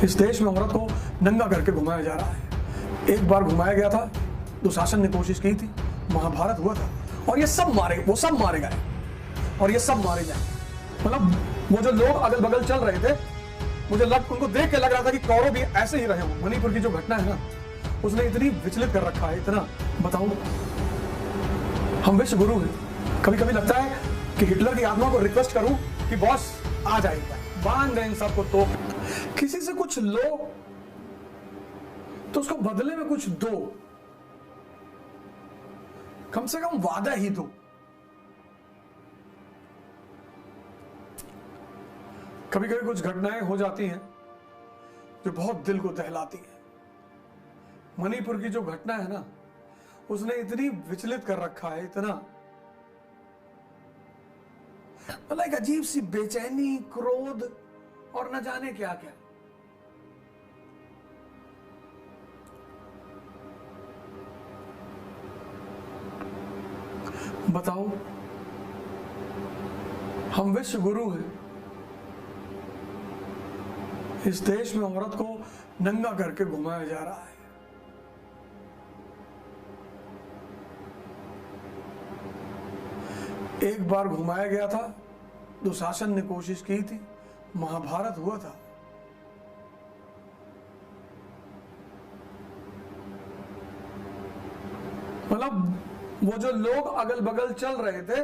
इस देश में औरत को नंगा करके घुमाया जा रहा है। एक बार घुमाया गया था, दुशासन ने कोशिश की थी, महाभारत हुआ था, और ये सब वो सब मारे गए और ये सब मारे जाए। मतलब वो जो लोग अगल बगल चल रहे थे, उनको देख के लग रहा था कि कौरव भी ऐसे ही रहे हों। मणिपुर की जो घटना है ना, उसने इतनी विचलित कर रखा है, इतना। बताओ, हम विश्व गुरु हैं। कभी कभी लगता है कि हिटलर की आत्मा को रिक्वेस्ट करूं कि बॉस आ जाएगा, बांध दें इन सबको, तो किसी से कुछ लो तो उसको बदले में कुछ दो, कम से कम वादा ही दो। कभी कभी कुछ घटनाएं हो जाती हैं जो बहुत दिल को दहलाती हैं। मणिपुर की जो घटना है ना, उसने इतनी विचलित कर रखा है, इतना। मतलब एक अजीब सी बेचैनी, क्रोध और न जाने क्या क्या। बताओ, हम विश्व गुरु हैं। इस देश में औरत को नंगा करके घुमाया जा रहा है। एक बार घुमाया गया था, दुशासन ने कोशिश की थी, महाभारत हुआ था। मतलब वो जो लोग अगल बगल चल रहे थे,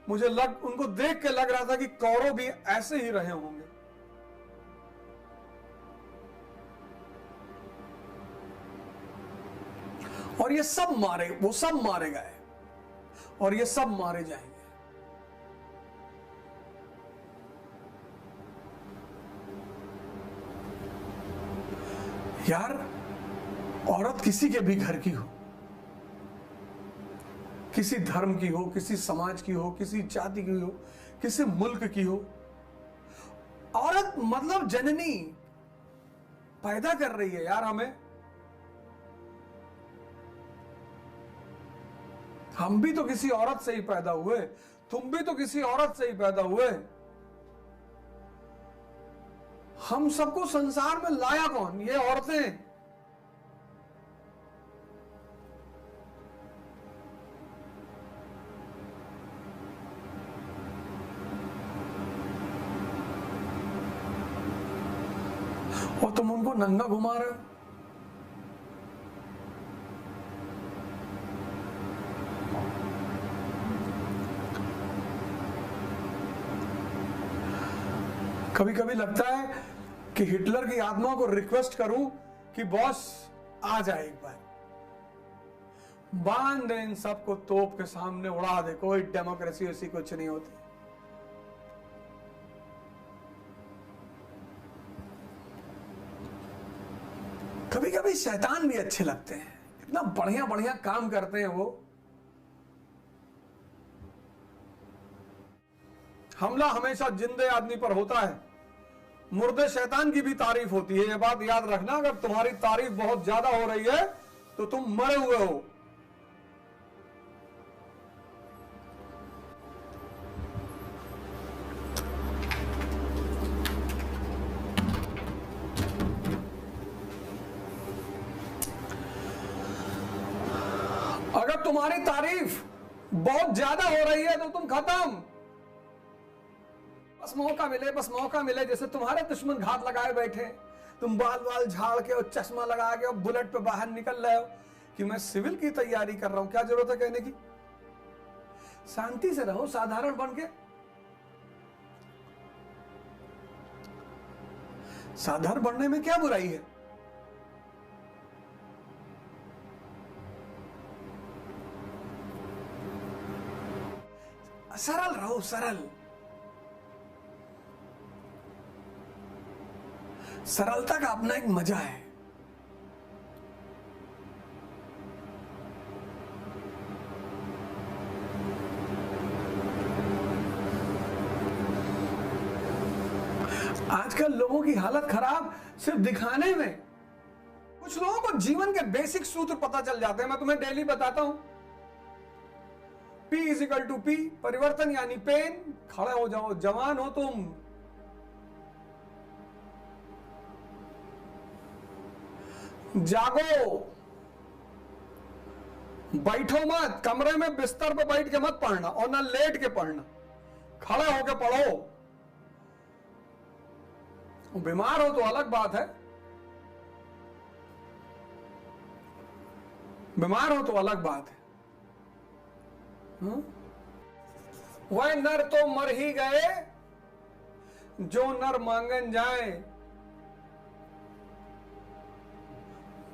उनको देख के लग रहा था कि कौरव भी ऐसे ही रहे होंगे। और ये सब वो सब मारे गए और ये सब मारे जाएंगे। यार, औरत किसी के भी घर की हो, किसी धर्म की हो, किसी समाज की हो, किसी जाति की हो, किसी मुल्क की हो, औरत मतलब जननी पैदा कर रही है यार हमें। हम भी तो किसी औरत से ही पैदा हुए, तुम भी तो किसी औरत से ही पैदा हुए। हम सबको संसार में लाया कौन? ये औरतें। और तुम उनको नंगा घुमा रहे हो। कभी कभी लगता है कि हिटलर की आत्मा को रिक्वेस्ट करूं कि बॉस आ जाए, एक बार बांध दे इन सबको, तोप के सामने उड़ा दे। कोई डेमोक्रेसी वैसी कुछ नहीं होती। कभी कभी शैतान भी अच्छे लगते हैं, इतना बढ़िया बढ़िया काम करते हैं वो। हमला हमेशा जिंदे आदमी पर होता है, मुर्दे शैतान की भी तारीफ होती है। ये बात याद रखना, अगर तुम्हारी तारीफ बहुत ज्यादा हो रही है तो तुम मरे हुए हो। अगर तुम्हारी तारीफ बहुत ज्यादा हो रही है तो तुम खत्म। बस मौका मिले, जैसे तुम्हारे दुश्मन घात लगाए बैठे, तुम बाल झाड़ के और चश्मा लगा के और बुलेट पे बाहर निकल रहे हो कि मैं सिविल की तैयारी कर रहा हूं। क्या जरूरत है कहने की? शांति से रहो, साधारण बन के। साधारण बनने में क्या बुराई है? सरल रहो, सरल। सरलता का अपना एक मजा है। आजकल लोगों की हालत खराब सिर्फ दिखाने में। कुछ लोगों को जीवन के बेसिक सूत्र पता चल जाते हैं। मैं तुम्हें डेली बताता हूं, P=P, परिवर्तन यानी पेन। खड़े हो जाओ, जवान हो तुम। जागो, बैठो मत, कमरे में बिस्तर पे बैठ के मत पढ़ना और ना लेट के पढ़ना, खड़े होके पढ़ो। बीमार हो तो अलग बात है, बीमार हो तो अलग बात है। वह नर तो मर ही गए जो नर मांगन जाए,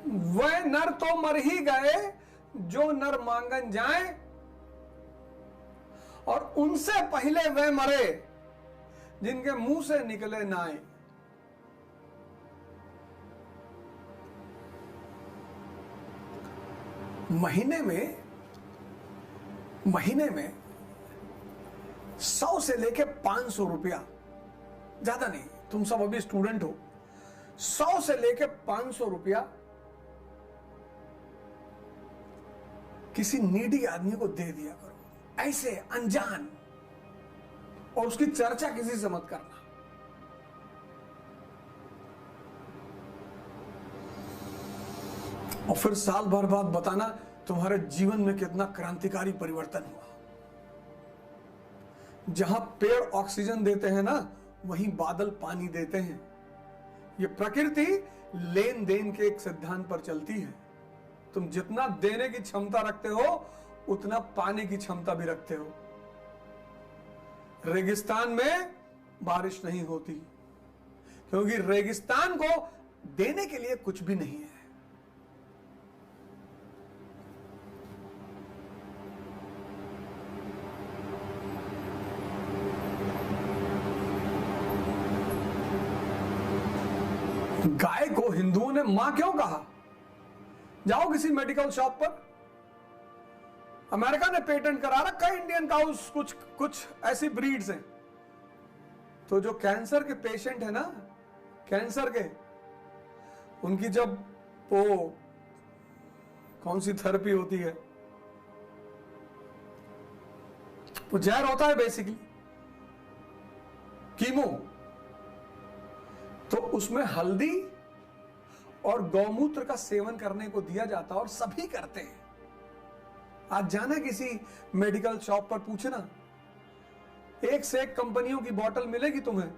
वह नर तो मर ही गए जो नर मांगन जाए, और उनसे पहले वह मरे जिनके मुंह से निकले नाए। महीने में 100 से लेके 500 रुपया, ज्यादा नहीं, तुम सब अभी स्टूडेंट हो, 100 से लेके 500 रुपया किसी नीडी आदमी को दे दिया करो, ऐसे अनजान, और उसकी चर्चा किसी से मत करना। और फिर साल भर बाद बताना तुम्हारे जीवन में कितना क्रांतिकारी परिवर्तन हुआ। जहां पेड़ ऑक्सीजन देते हैं ना, वहीं बादल पानी देते हैं। ये प्रकृति लेन देन के एक सिद्धांत पर चलती है। तुम जितना देने की क्षमता रखते हो उतना पाने की क्षमता भी रखते हो। रेगिस्तान में बारिश नहीं होती क्योंकि रेगिस्तान को देने के लिए कुछ भी नहीं है। गाय को हिंदुओं ने मां क्यों कहा? जाओ किसी मेडिकल शॉप पर, अमेरिका ने पेटेंट करा रखा है इंडियन काउस, कुछ ऐसी ब्रीड्स हैं। तो जो कैंसर के पेशेंट है ना, कैंसर के, उनकी जब वो कौन सी थेरेपी होती है, वो जहर होता है बेसिकली, कीमो, तो उसमें हल्दी और गौमूत्र का सेवन करने को दिया जाता है और सभी करते हैं। आज जाना किसी मेडिकल शॉप पर, पूछना, एक से एक कंपनियों की बोतल मिलेगी तुम्हें।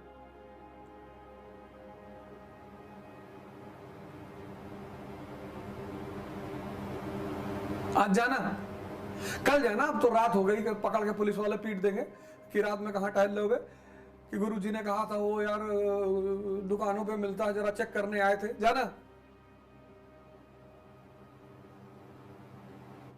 आज जाना, कल जाना, अब तो रात हो गई, पकड़ के पुलिस वाले पीट देंगे कि रात में कहां टहल लोगे, कि गुरुजी ने कहा था वो यार दुकानों पे मिलता है, जरा चेक करने आए थे। जाना।